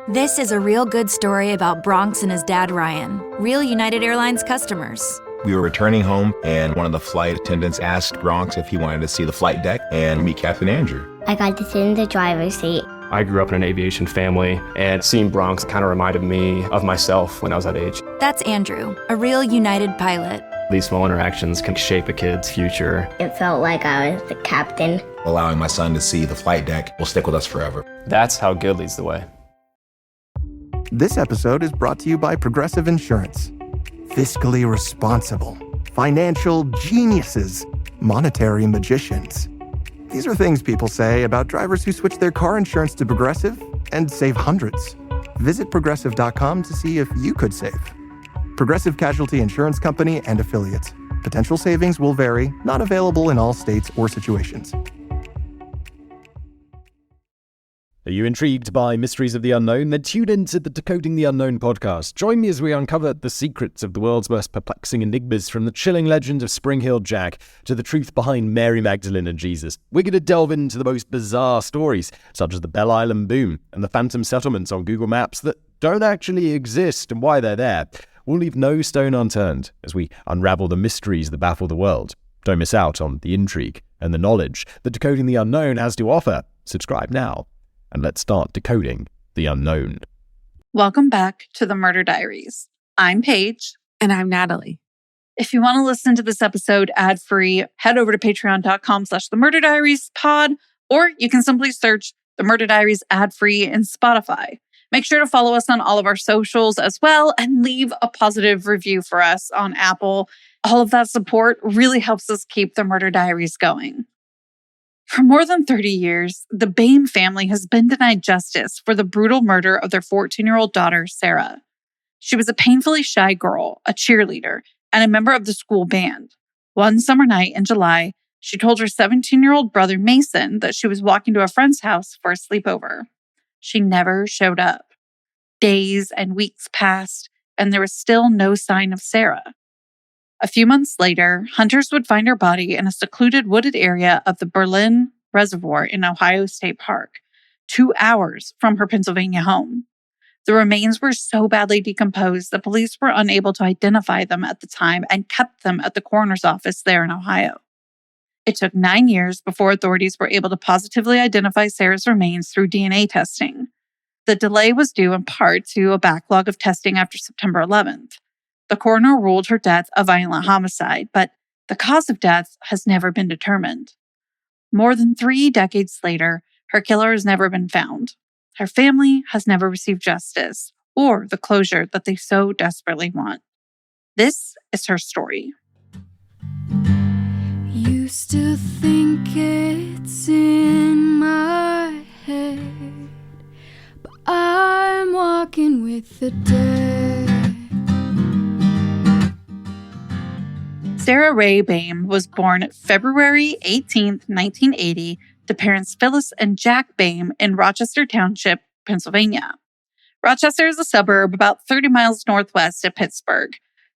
This is a real good story about Bronx and his dad, Ryan, real United Airlines customers. We were returning home, and one of the flight attendants asked Bronx if he wanted to see the flight deck and meet Captain Andrew. I got to sit in the driver's seat. I grew up in an aviation family, and seeing Bronx kind of reminded me of myself when I was that age. That's Andrew, a real United pilot. These small interactions can shape a kid's future. It felt like I was the captain. Allowing my son to see the flight deck will stick with us forever. That's how good leads the way. This episode is brought to you by Progressive Insurance. Fiscally responsible, financial geniuses, monetary magicians. These are things people say about drivers who switch their car insurance to Progressive and save hundreds. Visit Progressive.com to see if you could save. Progressive Casualty Insurance Company and Affiliates. Potential savings will vary, not available in all states or situations. Are you intrigued by mysteries of the unknown? Then tune in to the Decoding the Unknown podcast. Join me as we uncover the secrets of the world's most perplexing enigmas, from the chilling legend of Spring-Heeled Jack to the truth behind Mary Magdalene and Jesus. We're going to delve into the most bizarre stories, such as the Belle Island boom and the phantom settlements on Google Maps that don't actually exist and why they're there. We'll leave no stone unturned as we unravel the mysteries that baffle the world. Don't miss out on the intrigue and the knowledge that Decoding the Unknown has to offer. Subscribe now. And let's start decoding the unknown. Welcome back to the Murder Diaries. I'm Paige. And I'm Natalie. If you want to listen to this episode ad-free, head over to patreon.com/themurderdiariespod, or you can simply search The Murder Diaries ad-free in Spotify. Make sure to follow us on all of our socials as well and leave a positive review for us on Apple. All of that support really helps us keep the Murder Diaries going. For more than 30 years, the Boehm family has been denied justice for the brutal murder of their 14-year-old daughter, Sarah. She was a painfully shy girl, a cheerleader, and a member of the school band. One summer night in July, she told her 17-year-old brother, Mason, that she was walking to a friend's house for a sleepover. She never showed up. Days and weeks passed, and there was still no sign of Sarah. A few months later, hunters would find her body in a secluded wooded area of the Berlin Reservoir in Ohio State Park, 2 hours from her Pennsylvania home. The remains were so badly decomposed that police were unable to identify them at the time and kept them at the coroner's office there in Ohio. It took 9 years before authorities were able to positively identify Sarah's remains through DNA testing. The delay was due in part to a backlog of testing after September 11th. The coroner ruled her death a violent homicide, but the cause of death has never been determined. More than 3 decades later, her killer has never been found. Her family has never received justice or the closure that they so desperately want. This is her story. Used to think it's in my head, but I'm walking with the dead. Sarah Rae Boehm was born February 18, 1980, to parents Phyllis and Jack Boehm in Rochester Township, Pennsylvania. Rochester is a suburb about 30 miles northwest of Pittsburgh.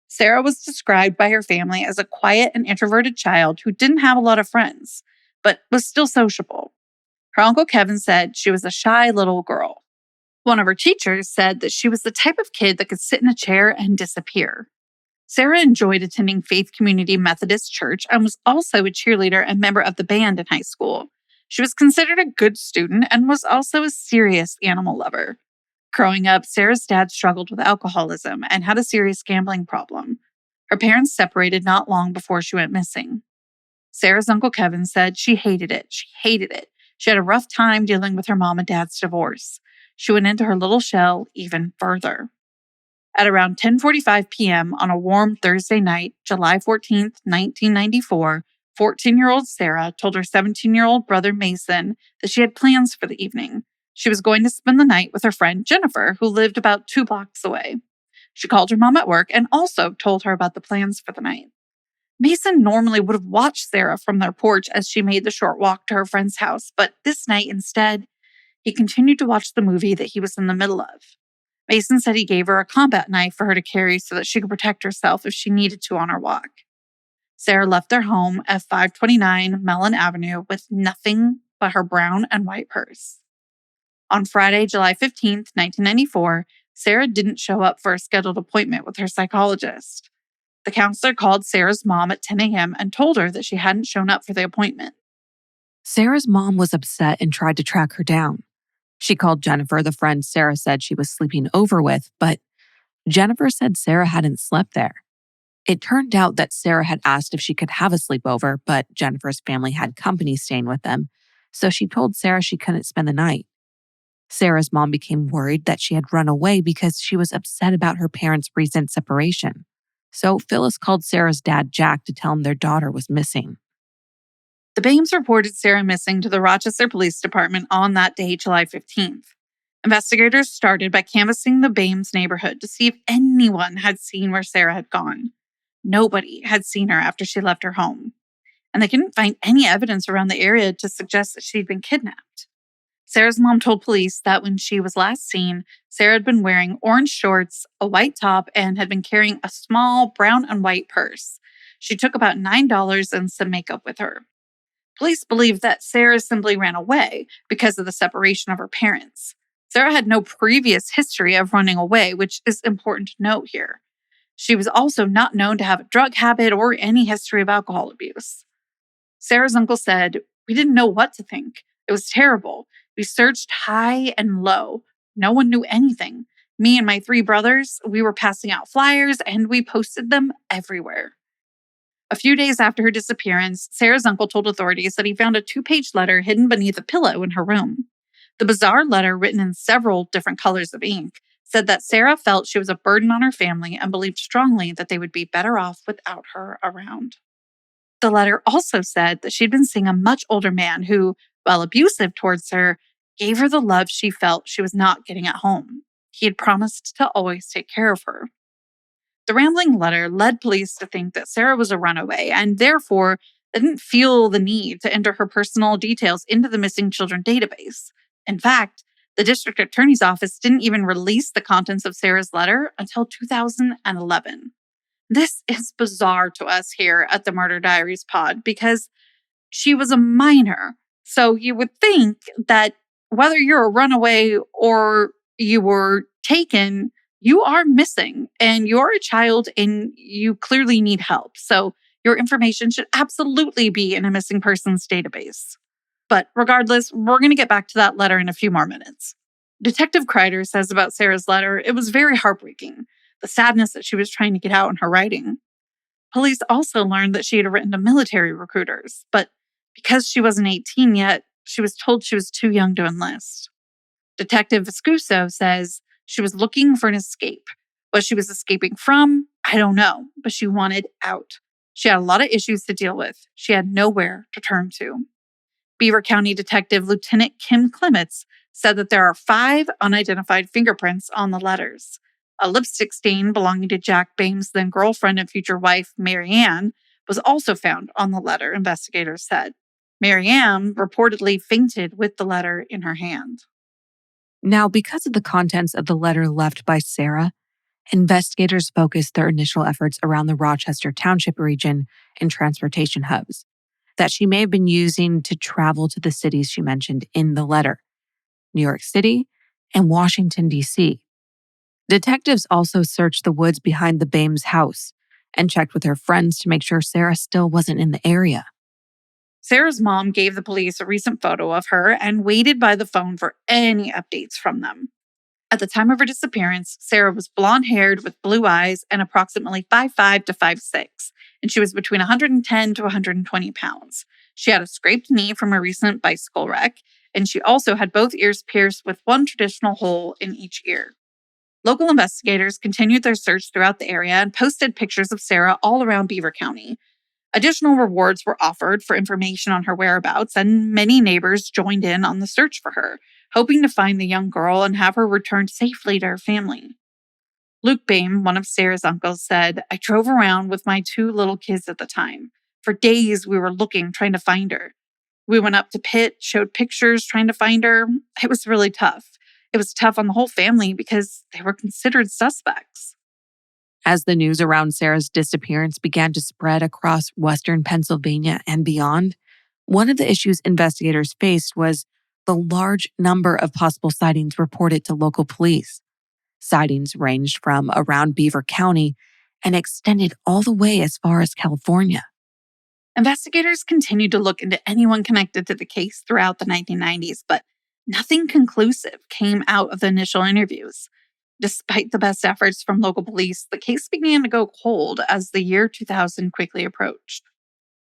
Sarah was described by her family as a quiet and introverted child who didn't have a lot of friends, but was still sociable. Her uncle Kevin said she was a shy little girl. One of her teachers said that she was the type of kid that could sit in a chair and disappear. Sarah enjoyed attending Faith Community Methodist Church and was also a cheerleader and member of the band in high school. She was considered a good student and was also a serious animal lover. Growing up, Sarah's dad struggled with alcoholism and had a serious gambling problem. Her parents separated not long before she went missing. Sarah's uncle Kevin said she hated it. She hated it. She had a rough time dealing with her mom and dad's divorce. She went into her little shell even further. At around 10:45 p.m. on a warm Thursday night, July 14, 1994, 14-year-old Sarah told her 17-year-old brother Mason that she had plans for the evening. She was going to spend the night with her friend Jennifer, who lived about 2 blocks away. She called her mom at work and also told her about the plans for the night. Mason normally would have watched Sarah from their porch as she made the short walk to her friend's house, but this night instead, he continued to watch the movie that he was in the middle of. Mason said he gave her a combat knife for her to carry so that she could protect herself if she needed to on her walk. Sarah left their home at 529 Mellon Avenue with nothing but her brown and white purse. On Friday, July 15th, 1994, Sarah didn't show up for a scheduled appointment with her psychologist. The counselor called Sarah's mom at 10 a.m. and told her that she hadn't shown up for the appointment. Sarah's mom was upset and tried to track her down. She called Jennifer, the friend Sarah said she was sleeping over with, but Jennifer said Sarah hadn't slept there. It turned out that Sarah had asked if she could have a sleepover, but Jennifer's family had company staying with them, so she told Sarah she couldn't spend the night. Sarah's mom became worried that she had run away because she was upset about her parents' recent separation. So Phyllis called Sarah's dad, Jack, to tell him their daughter was missing. The Boehms reported Sarah missing to the Rochester Police Department on that day, July 15th. Investigators started by canvassing the Boehms neighborhood to see if anyone had seen where Sarah had gone. Nobody had seen her after she left her home, and they couldn't find any evidence around the area to suggest that she'd been kidnapped. Sarah's mom told police that when she was last seen, Sarah had been wearing orange shorts, a white top, and had been carrying a small brown and white purse. She took about $9 and some makeup with her. Police believe that Sarah simply ran away because of the separation of her parents. Sarah had no previous history of running away, which is important to note here. She was also not known to have a drug habit or any history of alcohol abuse. Sarah's uncle said, "We didn't know what to think. It was terrible. We searched high and low. No one knew anything. Me and my 3 brothers, we were passing out flyers and we posted them everywhere." A few days after her disappearance, Sarah's uncle told authorities that he found a 2-page letter hidden beneath a pillow in her room. The bizarre letter, written in several different colors of ink, said that Sarah felt she was a burden on her family and believed strongly that they would be better off without her around. The letter also said that she'd been seeing a much older man who, while abusive towards her, gave her the love she felt she was not getting at home. He had promised to always take care of her. The rambling letter led police to think that Sarah was a runaway, and therefore they didn't feel the need to enter her personal details into the missing children database. In fact, the district attorney's office didn't even release the contents of Sarah's letter until 2011. This is bizarre to us here at the Murder Diaries pod because she was a minor. So you would think that whether you're a runaway or you were taken, you are missing and you're a child and you clearly need help. So your information should absolutely be in a missing persons database. But regardless, we're going to get back to that letter in a few more minutes. Detective Kreider says about Sarah's letter, it was very heartbreaking, the sadness that she was trying to get out in her writing. Police also learned that she had written to military recruiters, but because she wasn't 18 yet, she was told she was too young to enlist. Detective Viscuso says she was looking for an escape. What she was escaping from, I don't know, but she wanted out. She had a lot of issues to deal with. She had nowhere to turn to. Beaver County Detective Lieutenant Kim Clements said that there are 5 unidentified fingerprints on the letters. A lipstick stain belonging to Jack Boehm's then girlfriend and future wife, Mary Ann, was also found on the letter, investigators said. Mary Ann reportedly fainted with the letter in her hand. Now, because of the contents of the letter left by Sarah, investigators focused their initial efforts around the Rochester Township region and transportation hubs that she may have been using to travel to the cities she mentioned in the letter, New York City and Washington, D.C. Detectives also searched the woods behind the Boehm's house and checked with her friends to make sure Sarah still wasn't in the area. Sarah's mom gave the police a recent photo of her and waited by the phone for any updates from them. At the time of her disappearance, Sarah was blonde-haired with blue eyes and approximately 5'5" to 5'6", and she was between 110 to 120 pounds. She had a scraped knee from a recent bicycle wreck, and she also had both ears pierced with one traditional hole in each ear. Local investigators continued their search throughout the area and posted pictures of Sarah all around Beaver County. Additional rewards were offered for information on her whereabouts, and many neighbors joined in on the search for her, hoping to find the young girl and have her returned safely to her family. Luke Boehm, one of Sarah's uncles, said, "I drove around with my 2 little kids at the time. For days we were looking, trying to find her. We went up to Pitt, showed pictures, trying to find her. It was really tough. It was tough on the whole family because they were considered suspects." As the news around Sarah's disappearance began to spread across Western Pennsylvania and beyond, one of the issues investigators faced was the large number of possible sightings reported to local police. Sightings ranged from around Beaver County and extended all the way as far as California. Investigators continued to look into anyone connected to the case throughout the 1990s, but nothing conclusive came out of the initial interviews. Despite the best efforts from local police, the case began to go cold as the year 2000 quickly approached.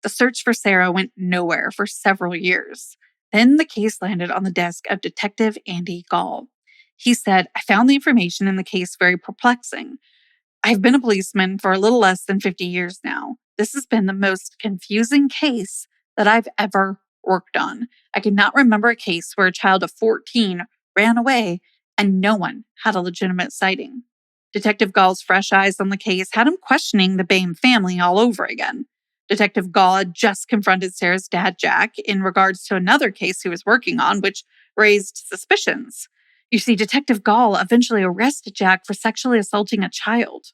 The search for Sarah went nowhere for several years. Then the case landed on the desk of Detective Andy Gall. He said, "I found the information in the case very perplexing. I've been a policeman for a little less than 50 years now. This has been the most confusing case that I've ever worked on. I cannot remember a case where a child of 14 ran away and no one had a legitimate sighting." Detective Gall's fresh eyes on the case had him questioning the Boehm family all over again. Detective Gall had just confronted Sarah's dad, Jack, in regards to another case he was working on, which raised suspicions. You see, Detective Gall eventually arrested Jack for sexually assaulting a child.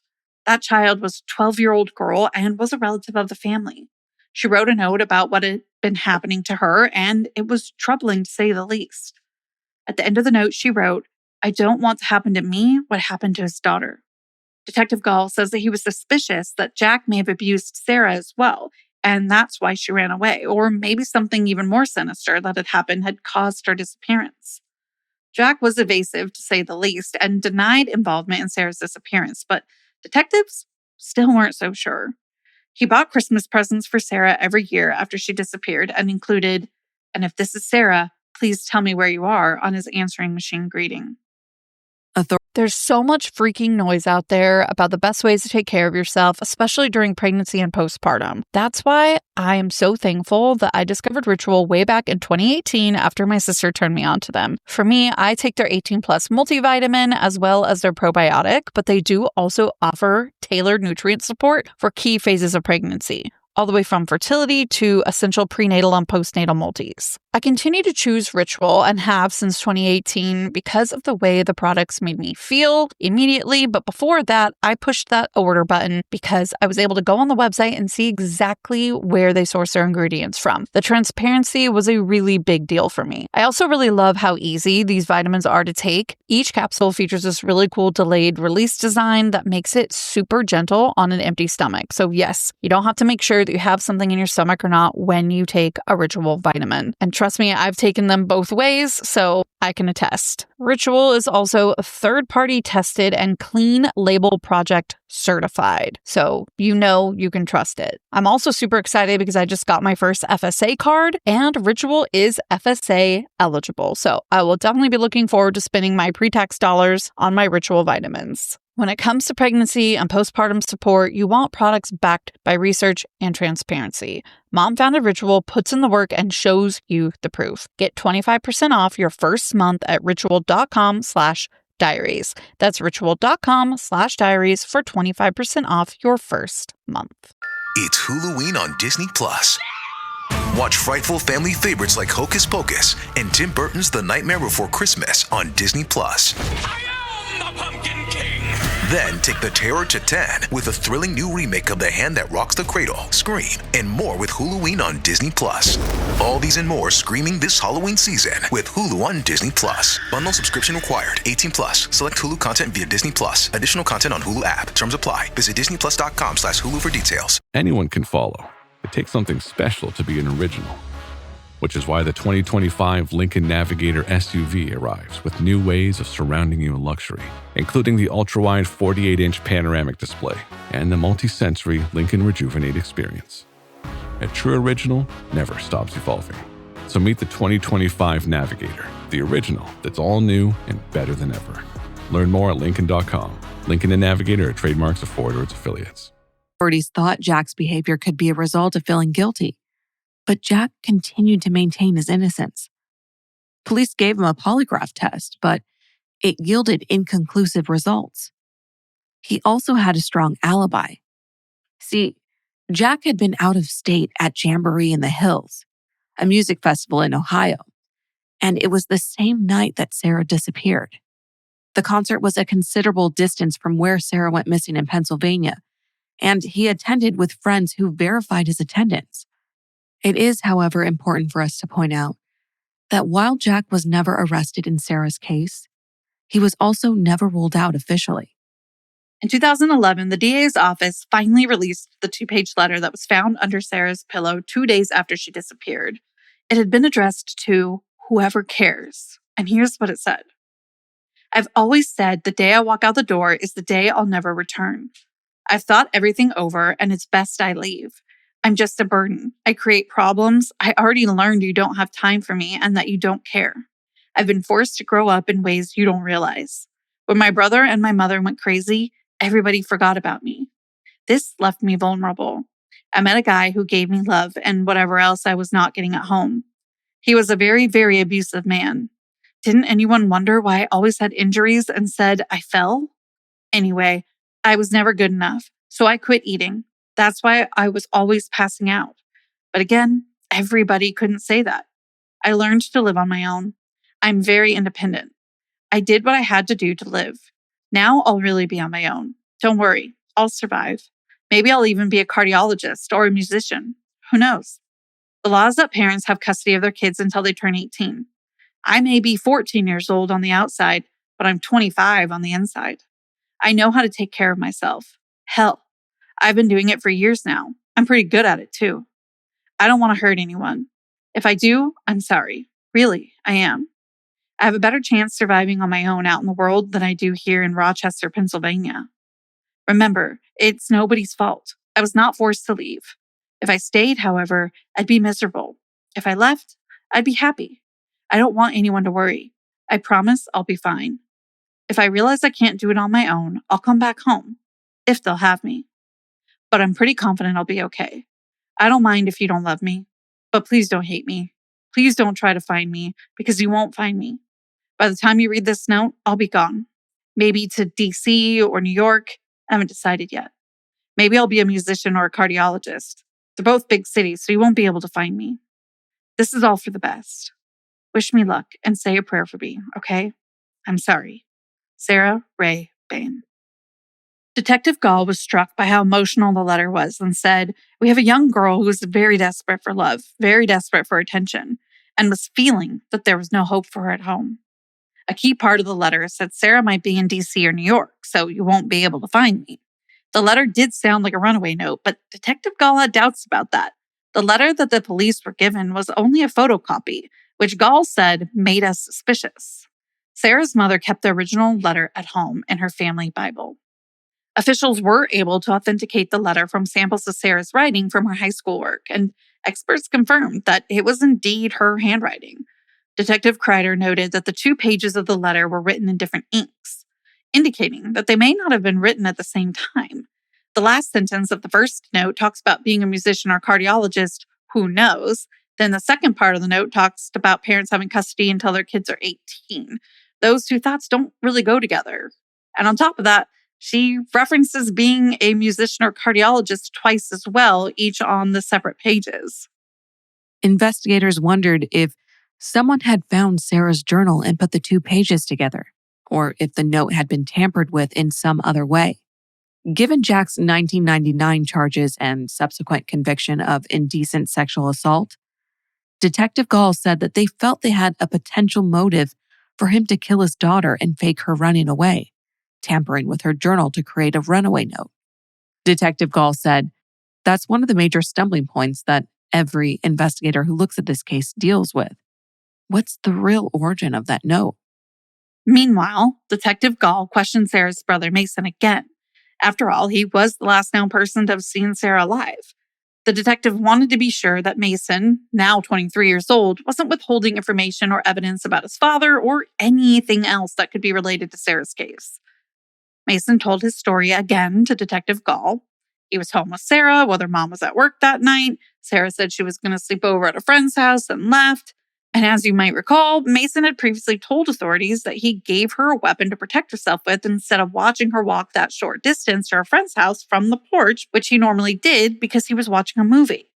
That child was a 12-year-old girl and was a relative of the family. She wrote a note about what had been happening to her, and it was troubling to say the least. At the end of the note, she wrote, "I don't want to happen to me what happened to his daughter." Detective Gall says that he was suspicious that Jack may have abused Sarah as well, and that's why she ran away, or maybe something even more sinister that had happened had caused her disappearance. Jack was evasive, to say the least, and denied involvement in Sarah's disappearance, but detectives still weren't so sure. He bought Christmas presents for Sarah every year after she disappeared and included, "And if this is Sarah, please tell me where you are," on his answering machine greeting. There's so much freaking noise out there about the best ways to take care of yourself, especially during pregnancy and postpartum. That's why I am so thankful that I discovered Ritual way back in 2018 after my sister turned me on to them. For me, I take their 18 Plus multivitamin as well as their probiotic, but they do also offer tailored nutrient support for key phases of pregnancy, all the way from fertility to essential prenatal and postnatal multis. I continue to choose Ritual and have since 2018 because of the way the products made me feel immediately. But before that, I pushed that order button because I was able to go on the website and see exactly where they source their ingredients from. The transparency was a really big deal for me. I also really love how easy these vitamins are to take. Each capsule features this really cool delayed release design that makes it super gentle on an empty stomach. So yes, you don't have to make sure that you have something in your stomach or not when you take a Ritual vitamin. And trust me, I've taken them both ways, so I can attest. Ritual is also third-party tested and Clean Label Project certified, so you know you can trust it. I'm also super excited because I just got my first FSA card, and Ritual is FSA eligible, so I will definitely be looking forward to spending my pre-tax dollars on my Ritual vitamins. When it comes to pregnancy and postpartum support, you want products backed by research and transparency. Mom Founded Ritual puts in the work and shows you the proof. Get 25% off your first month at ritual.com/diaries. That's ritual.com/diaries for 25% off your first month. It's Huluween on Disney Plus. Watch frightful family favorites like Hocus Pocus and Tim Burton's The Nightmare Before Christmas on Disney Plus. Then take the terror to 10 with a thrilling new remake of The Hand That Rocks the Cradle, Scream, and more with Huluween on Disney Plus. All these and more streaming this Halloween season with Hulu on Disney Plus. Bundle subscription required. 18 plus. Select Hulu content via Disney Plus. Additional content on Hulu app. Terms apply. Visit disneyplus.com/Hulu for details. Anyone can follow. It takes something special to be an original, which is why the 2025 Lincoln Navigator SUV arrives with new ways of surrounding you in luxury, including the ultra-wide 48-inch panoramic display and the multi-sensory Lincoln Rejuvenate experience. A true original never stops evolving. So meet the 2025 Navigator, the original that's all new and better than ever. Learn more at Lincoln.com. Lincoln and Navigator are trademarks of Ford or its affiliates. Authorities thought Jack's behavior could be a result of feeling guilty, but Jack continued to maintain his innocence. Police gave him a polygraph test, but it yielded inconclusive results. He also had a strong alibi. See, Jack had been out of state at Jamboree in the Hills, a music festival in Ohio, and it was the same night that Sarah disappeared. The concert was a considerable distance from where Sarah went missing in Pennsylvania, and he attended with friends who verified his attendance. It is, however, important for us to point out that while Jack was never arrested in Sarah's case, he was also never ruled out officially. In 2011, the DA's office finally released the 2-page letter that was found under Sarah's pillow 2 days after she disappeared. It had been addressed to whoever cares, and here's what it said. I've always said the day I walk out the door is the day I'll never return. I've thought everything over, and it's best I leave. I'm just a burden. I create problems. I already learned you don't have time for me and that you don't care. I've been forced to grow up in ways you don't realize. When my brother and my mother went crazy, everybody forgot about me. This left me vulnerable. I met a guy who gave me love and whatever else I was not getting at home. He was a very, very abusive man. Didn't anyone wonder why I always had injuries and said I fell? Anyway, I was never good enough, so I quit eating. That's why I was always passing out. But again, everybody couldn't say that. I learned to live on my own. I'm very independent. I did what I had to do to live. Now I'll really be on my own. Don't worry, I'll survive. Maybe I'll even be a cardiologist or a musician. Who knows? The law is that parents have custody of their kids until they turn 18. I may be 14 years old on the outside, but I'm 25 on the inside. I know how to take care of myself. Hell, I've been doing it for years now. I'm pretty good at it too. I don't want to hurt anyone. If I do, I'm sorry. Really, I am. I have a better chance surviving on my own out in the world than I do here in Rochester, Pennsylvania. Remember, it's nobody's fault. I was not forced to leave. If I stayed, however, I'd be miserable. If I left, I'd be happy. I don't want anyone to worry. I promise I'll be fine. If I realize I can't do it on my own, I'll come back home, if they'll have me. But I'm pretty confident I'll be okay. I don't mind if you don't love me, but please don't hate me. Please don't try to find me, because you won't find me. By the time you read this note, I'll be gone. Maybe to DC or New York. I haven't decided yet. Maybe I'll be a musician or a cardiologist. They're both big cities, so you won't be able to find me. This is all for the best. Wish me luck and say a prayer for me, okay? I'm sorry. Sarah Rae Boehm. Detective Gall was struck by how emotional the letter was and said, we have a young girl who is very desperate for love, very desperate for attention, and was feeling that there was no hope for her at home. A key part of the letter said Sarah might be in DC or New York, so you won't be able to find me. The letter did sound like a runaway note, but Detective Gall had doubts about that. The letter that the police were given was only a photocopy, which Gall said made us suspicious. Sarah's mother kept the original letter at home in her family Bible. Officials were able to authenticate the letter from samples of Sarah's writing from her high school work, and experts confirmed that it was indeed her handwriting. Detective Kreider noted that the 2 pages of the letter were written in different inks, indicating that they may not have been written at the same time. The last sentence of the first note talks about being a musician or cardiologist, who knows. Then the second part of the note talks about parents having custody until their kids are 18. Those 2 thoughts don't really go together. And on top of that, she references being a musician or cardiologist twice as well, each on the separate pages. Investigators wondered if someone had found Sarah's journal and put the 2 pages together, or if the note had been tampered with in some other way. Given Jack's 1999 charges and subsequent conviction of indecent sexual assault, Detective Gall said that they felt they had a potential motive for him to kill his daughter and fake her running away, tampering with her journal to create a runaway note. Detective Gall said, that's one of the major stumbling points that every investigator who looks at this case deals with. What's the real origin of that note? Meanwhile, Detective Gall questioned Sarah's brother Mason again. After all, he was the last known person to have seen Sarah alive. The detective wanted to be sure that Mason, now 23 years old, wasn't withholding information or evidence about his father or anything else that could be related to Sarah's case. Mason told his story again to Detective Gall. He was home with Sarah while their mom was at work that night. Sarah said she was going to sleep over at a friend's house and left. And as you might recall, Mason had previously told authorities that he gave her a weapon to protect herself with instead of watching her walk that short distance to her friend's house from the porch, which he normally did because he was watching a movie.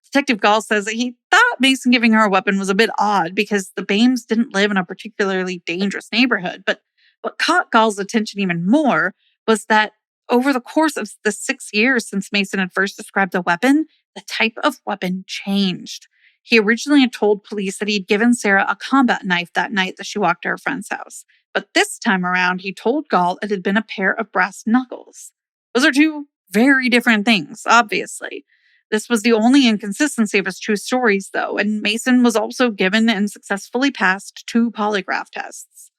Detective Gall says that he thought Mason giving her a weapon was a bit odd because the Boehms didn't live in a particularly dangerous neighborhood. But what caught Gall's attention even more was that over the course of the 6 years since Mason had first described the weapon, the type of weapon changed. He originally had told police that he'd given Sarah a combat knife that night that she walked to her friend's house. But this time around, he told Gall it had been a pair of brass knuckles. Those are two very different things, obviously. This was the only inconsistency of his true stories, though, and Mason was also given and successfully passed 2 polygraph tests.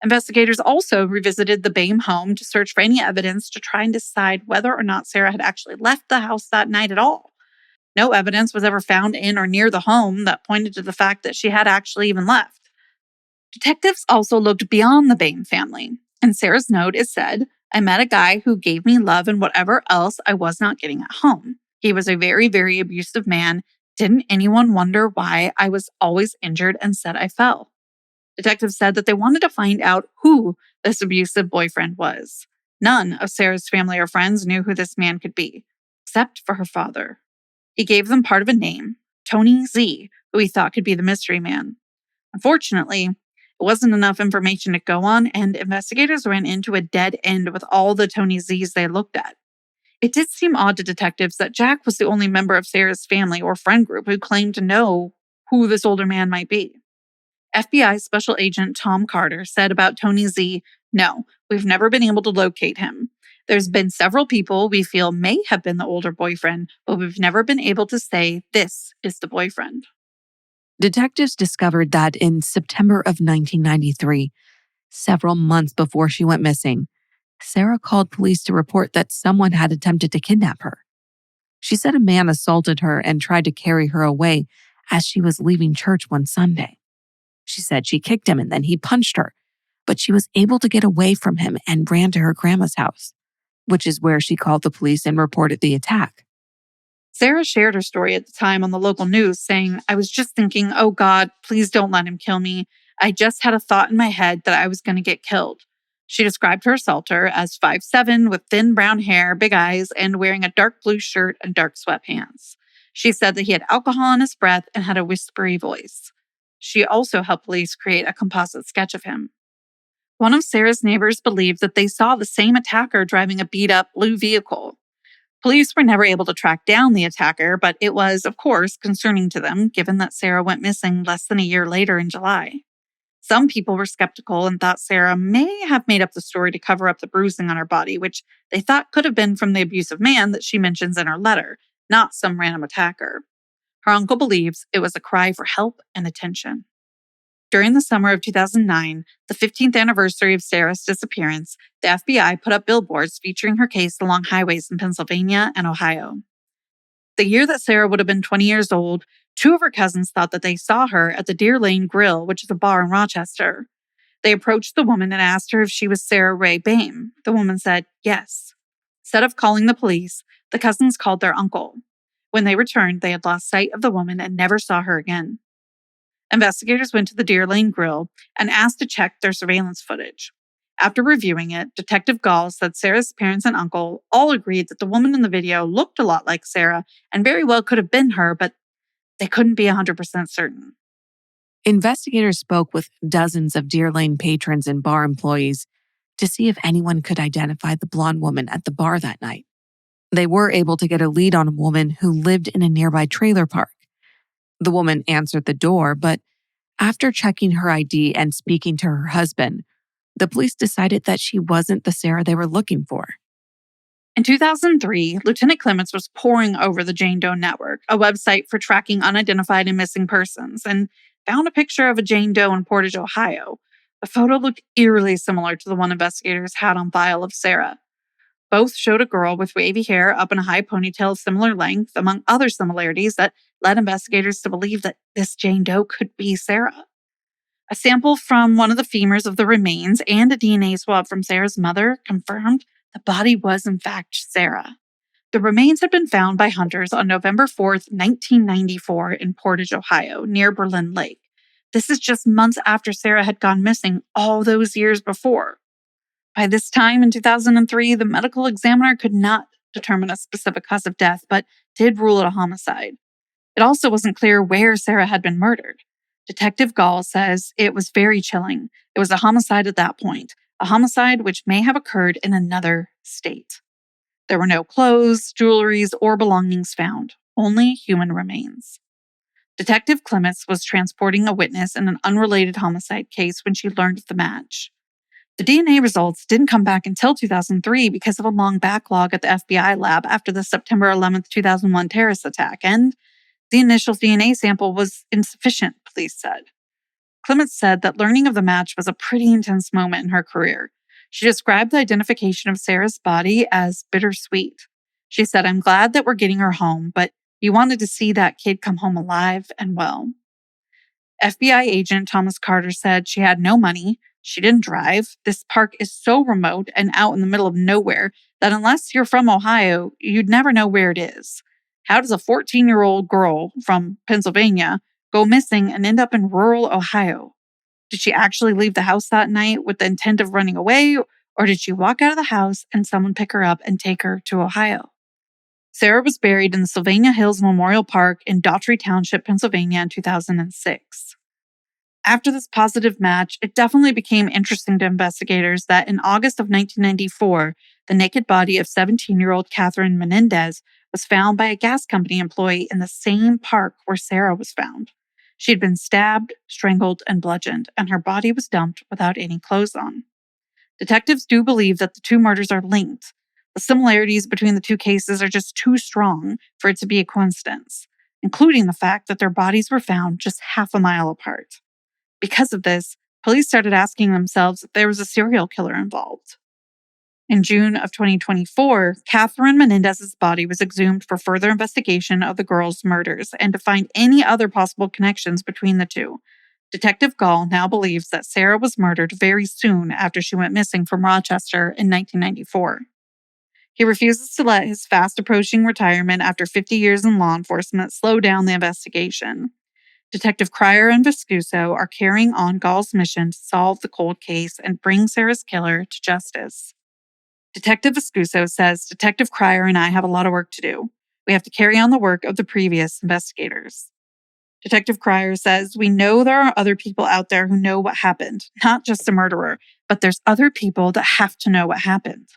Investigators also revisited the Boehm home to search for any evidence to try and decide whether or not Sarah had actually left the house that night at all. No evidence was ever found in or near the home that pointed to the fact that she had actually even left. Detectives also looked beyond the Boehm family. In Sarah's note, it said, "I met a guy who gave me love and whatever else I was not getting at home. He was a very, very abusive man. Didn't anyone wonder why I was always injured and said I fell?" Detectives said that they wanted to find out who this abusive boyfriend was. None of Sarah's family or friends knew who this man could be, except for her father. He gave them part of a name, Tony Z, who he thought could be the mystery man. Unfortunately, it wasn't enough information to go on, and investigators ran into a dead end with all the Tony Z's they looked at. It did seem odd to detectives that Jack was the only member of Sarah's family or friend group who claimed to know who this older man might be. FBI Special Agent Tom Carter said about Tony Z, "No, we've never been able to locate him. There's been several people we feel may have been the older boyfriend, but we've never been able to say this is the boyfriend." Detectives discovered that in September of 1993, several months before she went missing, Sarah called police to report that someone had attempted to kidnap her. She said a man assaulted her and tried to carry her away as she was leaving church one Sunday. She said she kicked him and then he punched her, but she was able to get away from him and ran to her grandma's house, which is where she called the police and reported the attack. Sarah shared her story at the time on the local news, saying, "I was just thinking, oh God, please don't let him kill me. I just had a thought in my head that I was going to get killed." She described her assaulter as 5'7", with thin brown hair, big eyes, and wearing a dark blue shirt and dark sweatpants. She said that he had alcohol in his breath and had a whispery voice. She also helped police create a composite sketch of him. One of Sarah's neighbors believed that they saw the same attacker driving a beat-up blue vehicle. Police were never able to track down the attacker, but it was, of course, concerning to them, given that Sarah went missing less than a year later in July. Some people were skeptical and thought Sarah may have made up the story to cover up the bruising on her body, which they thought could have been from the abusive man that she mentions in her letter, not some random attacker. Her uncle believes it was a cry for help and attention. During the summer of 2009, the 15th anniversary of Sarah's disappearance, the FBI put up billboards featuring her case along highways in Pennsylvania and Ohio. The year that Sarah would have been 20 years old, 2 of her cousins thought that they saw her at the Deer Lane Grill, which is a bar in Rochester. They approached the woman and asked her if she was Sarah Rae Boehm. The woman said yes. Instead of calling the police, the cousins called their uncle. When they returned, they had lost sight of the woman and never saw her again. Investigators went to the Deer Lane Grill and asked to check their surveillance footage. After reviewing it, Detective Gall said Sarah's parents and uncle all agreed that the woman in the video looked a lot like Sarah and very well could have been her, but they couldn't be 100% certain. Investigators spoke with dozens of Deer Lane patrons and bar employees to see if anyone could identify the blonde woman at the bar that night. They were able to get a lead on a woman who lived in a nearby trailer park. The woman answered the door, but after checking her ID and speaking to her husband, the police decided that she wasn't the Sarah they were looking for. In 2003, Lieutenant Clements was poring over the Jane Doe Network, a website for tracking unidentified and missing persons, and found a picture of a Jane Doe in Portage, Ohio. The photo looked eerily similar to the one investigators had on file of Sarah. Both showed a girl with wavy hair up in a high ponytail of similar length, among other similarities that led investigators to believe that this Jane Doe could be Sarah. A sample from one of the femurs of the remains and a DNA swab from Sarah's mother confirmed the body was in fact Sarah. The remains had been found by hunters on November 4th, 1994 in Portage, Ohio, near Berlin Lake. This is just months after Sarah had gone missing all those years before. By this time in 2003, the medical examiner could not determine a specific cause of death, but did rule it a homicide. It also wasn't clear where Sarah had been murdered. Detective Gall says it was very chilling. It was a homicide at that point, a homicide which may have occurred in another state. There were no clothes, jewelries, or belongings found, only human remains. Detective Clements was transporting a witness in an unrelated homicide case when she learned of the match. The DNA results didn't come back until 2003 because of a long backlog at the FBI lab after the September 11, 2001 terrorist attack, and the initial DNA sample was insufficient, police said. Clements said that learning of the match was a pretty intense moment in her career. She described the identification of Sarah's body as bittersweet. She said, "I'm glad that we're getting her home, but you wanted to see that kid come home alive and well." FBI agent Thomas Carter said she had no money, she didn't drive, this park is so remote and out in the middle of nowhere that unless you're from Ohio, you'd never know where it is. How does a 14-year-old girl from Pennsylvania go missing and end up in rural Ohio? Did she actually leave the house that night with the intent of running away, or did she walk out of the house and someone pick her up and take her to Ohio? Sarah was buried in the Sylvania Hills Memorial Park in Daughtry Township, Pennsylvania in 2006. After this positive match, it definitely became interesting to investigators that in August of 1994, the naked body of 17-year-old Catherine Menendez was found by a gas company employee in the same park where Sarah was found. She had been stabbed, strangled, and bludgeoned, and her body was dumped without any clothes on. Detectives do believe that the two murders are linked. The similarities between the two cases are just too strong for it to be a coincidence, including the fact that their bodies were found just half a mile apart. Because of this, police started asking themselves if there was a serial killer involved. In June of 2024, Catherine Menendez's body was exhumed for further investigation of the girls' murders and to find any other possible connections between the two. Detective Gall now believes that Sarah was murdered very soon after she went missing from Rochester in 1994. He refuses to let his fast-approaching retirement after 50 years in law enforcement slow down the investigation. Detective Cryer and Viscuso are carrying on Gall's mission to solve the cold case and bring Sarah's killer to justice. Detective Viscuso says Detective Cryer and I have a lot of work to do. We have to carry on the work of the previous investigators. Detective Cryer says, "We know there are other people out there who know what happened, not just the murderer, but there's other people that have to know what happened."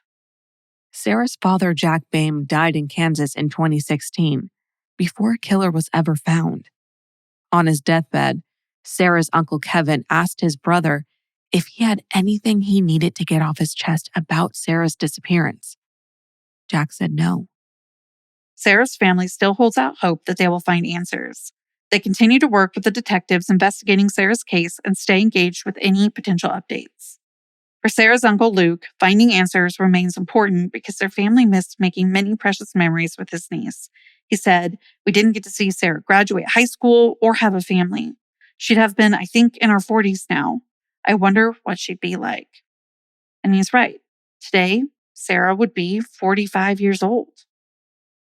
Sarah's father, Jack Boehm, died in Kansas in 2016, before a killer was ever found. On his deathbed, Sarah's uncle Kevin asked his brother if he had anything he needed to get off his chest about Sarah's disappearance. Jack said no. Sarah's family still holds out hope that they will find answers. They continue to work with the detectives investigating Sarah's case and stay engaged with any potential updates. For Sarah's uncle Luke, finding answers remains important because their family missed making many precious memories with his niece. He said, "We didn't get to see Sarah graduate high school or have a family. She'd have been, I think, in her 40s now. I wonder what she'd be like." And he's right. Today, Sarah would be 45 years old.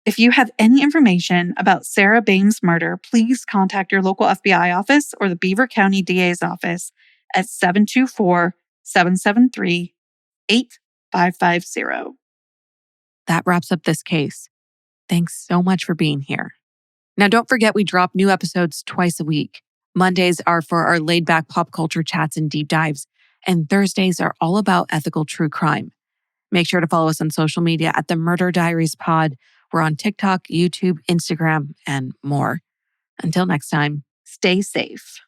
If you have any information about Sarah Boehm's murder, please contact your local FBI office or the Beaver County DA's office at 724-773-8550. That wraps up this case. Thanks so much for being here. Now, don't forget we drop new episodes twice a week. Mondays are for our laid-back pop culture chats and deep dives, and Thursdays are all about ethical true crime. Make sure to follow us on social media at The Murder Diaries Pod. We're on TikTok, YouTube, Instagram, and more. Until next time, stay safe.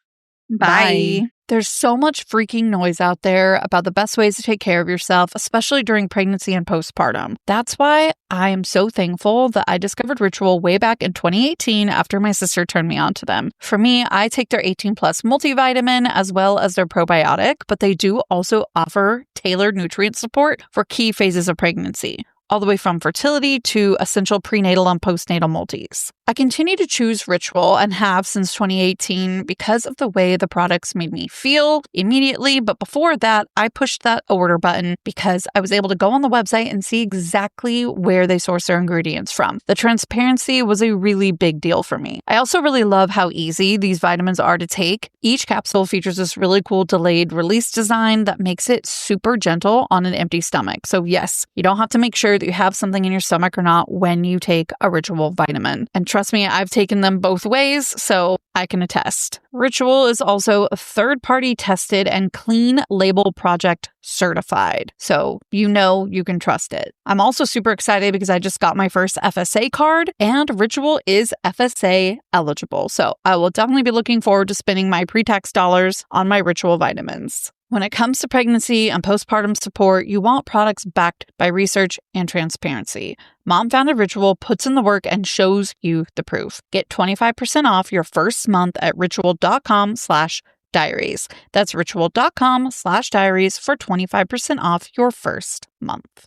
Bye. There's so much freaking noise out there about the best ways to take care of yourself, especially during pregnancy and postpartum. That's why I am so thankful that I discovered Ritual way back in 2018 after my sister turned me on to them. For me, I take their 18+ multivitamin as well as their probiotic, but they do also offer tailored nutrient support for key phases of pregnancy, all the way from fertility to essential prenatal and postnatal multis. I continue to choose Ritual and have since 2018 because of the way the products made me feel immediately. But before that, I pushed that order button because I was able to go on the website and see exactly where they source their ingredients from. The transparency was a really big deal for me. I also really love how easy these vitamins are to take. Each capsule features this really cool delayed release design that makes it super gentle on an empty stomach. So yes, you don't have to make sure whether you have something in your stomach or not when you take a Ritual vitamin. And trust me, I've taken them both ways, so I can attest. Ritual is also third-party tested and Clean Label Project certified, so you know you can trust it. I'm also super excited because I just got my first FSA card, and Ritual is FSA eligible, so I will definitely be looking forward to spending my pre-tax dollars on my Ritual vitamins. When it comes to pregnancy and postpartum support, you want products backed by research and transparency. Mom Founded Ritual puts in the work and shows you the proof. Get 25% off your first month at ritual.com/diaries. That's ritual.com/diaries for 25% off your first month.